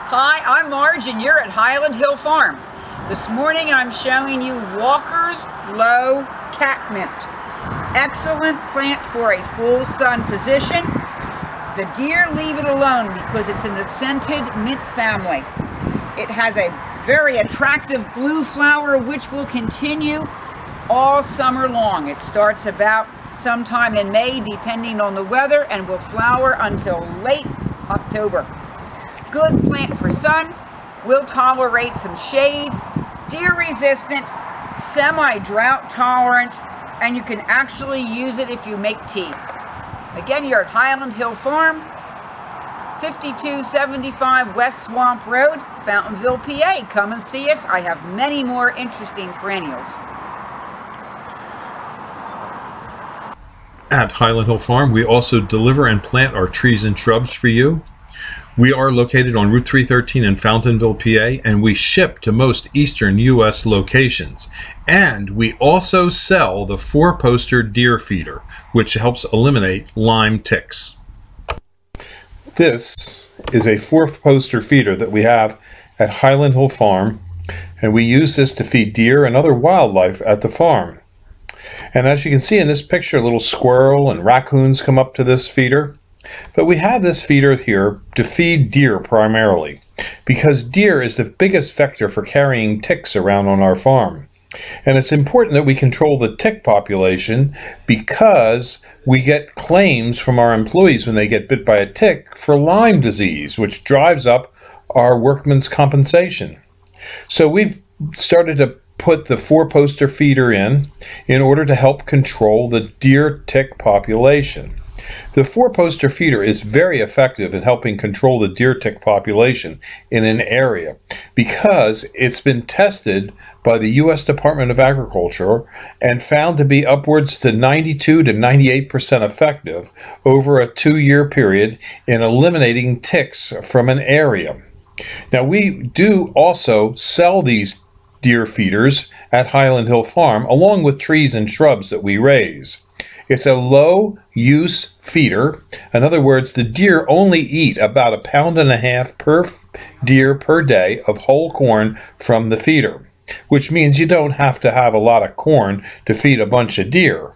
Hi, I'm Marge and you're at Highland Hill Farm. This morning I'm showing you Walker's Low Catmint. Excellent plant for a full sun position. The deer leave it alone because it's in the scented mint family. It has a very attractive blue flower which will continue all summer long. It starts about sometime in May depending on the weather and will flower until late October. Good plant for sun, will tolerate some shade, deer resistant, semi-drought tolerant, and you can actually use it if you make tea. Again, you're at Highland Hill Farm, 5275 West Swamp Road, Fountainville, PA. Come and see us. I have many more interesting perennials. At Highland Hill Farm, we also deliver and plant our trees and shrubs for you. We are located on Route 313 in Fountainville, PA, and we ship to most eastern U.S. locations. And we also sell the 4-poster deer feeder, which helps eliminate Lyme ticks. This is a 4-poster feeder that we have at Highland Hill Farm, and we use this to feed deer and other wildlife at the farm. And as you can see in this picture, a little squirrel and raccoons come up to this feeder. But we have this feeder here to feed deer primarily, because deer is the biggest vector for carrying ticks around on our farm. And it's important that we control the tick population because we get claims from our employees when they get bit by a tick for Lyme disease, which drives up our workman's compensation. So we've started to put the 4-poster feeder in order to help control the deer tick population. The 4-poster feeder is very effective in helping control the deer tick population in an area because it's been tested by the U.S. Department of Agriculture and found to be upwards to 92 to 98% effective over a 2-year period in eliminating ticks from an area. Now, we do also sell these deer feeders at Highland Hill Farm along with trees and shrubs that we raise. It's a low-use feeder. In other words, the deer only eat about 1.5 pounds per deer per day of whole corn from the feeder, which means you don't have to have a lot of corn to feed a bunch of deer,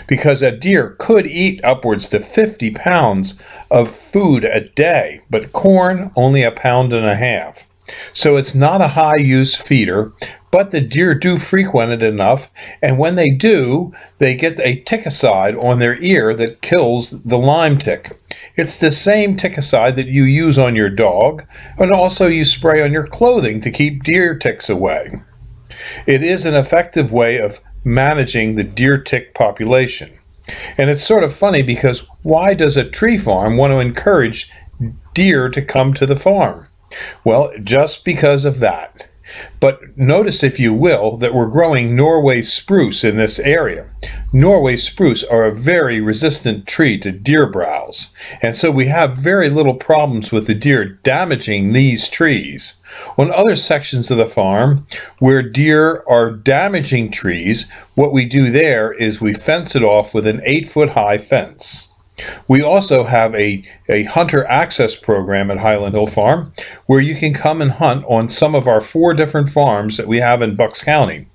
because a deer could eat upwards to 50 pounds of food a day, but corn only 1.5 pounds. So it's not a high-use feeder, but the deer do frequent it enough, and when they do, they get a ticicide on their ear that kills the Lyme tick. It's the same ticicide that you use on your dog, and also you spray on your clothing to keep deer ticks away. It is an effective way of managing the deer tick population. And it's sort of funny because why does a tree farm want to encourage deer to come to the farm? Well, just because of that. But notice, if you will, that we're growing Norway spruce in this area. Norway spruce are a very resistant tree to deer browse, and so we have very little problems with the deer damaging these trees. On other sections of the farm where deer are damaging trees, what we do there is we fence it off with an 8-foot-high fence. We also have a hunter access program at Highland Hill Farm where you can come and hunt on some of our 4 different farms that we have in Bucks County.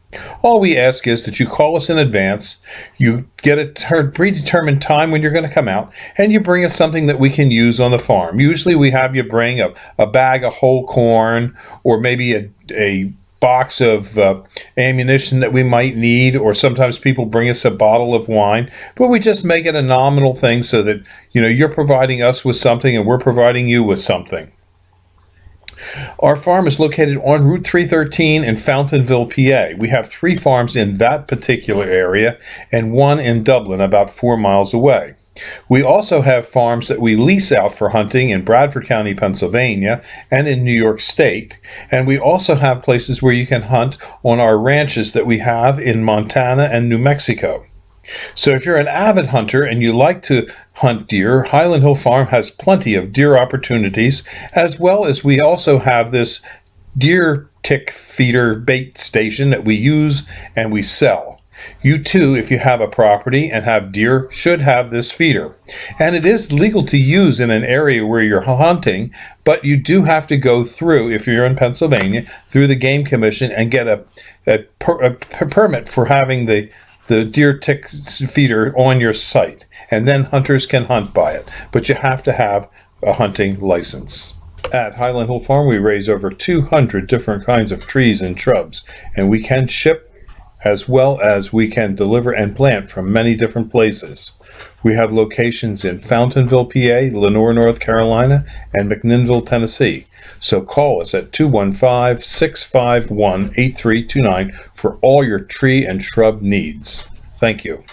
All we ask is that you call us in advance, you get a predetermined time when you're going to come out, and you bring us something that we can use on the farm. Usually we have you bring a bag of whole corn, or maybe a box of ammunition that we might need, or sometimes people bring us a bottle of wine, but we just make it a nominal thing so that you're providing us with something and we're providing you with something. Our farm is located on Route 313 in Fountainville, PA. We have 3 farms in that particular area and 1 in Dublin, about 4 miles away. We also have farms that we lease out for hunting in Bradford County, Pennsylvania, and in New York State. And we also have places where you can hunt on our ranches that we have in Montana and New Mexico. So if you're an avid hunter and you like to hunt deer, Highland Hill Farm has plenty of deer opportunities, as well as we also have this deer tick feeder bait station that we use and we sell. You too, if you have a property and have deer, should have this feeder. And it is legal to use in an area where you're hunting, but you do have to go through, if you're in Pennsylvania, through the Game Commission and get a permit for having the deer tick feeder on your site. And then hunters can hunt by it. But you have to have a hunting license. At Highland Hill Farm, we raise over 200 different kinds of trees and shrubs, and we can ship as well as we can deliver and plant from many different places. We have locations in Fountainville, PA, Lenoir, North Carolina, and McMinnville, Tennessee. So call us at 215-651-8329 for all your tree and shrub needs. Thank you.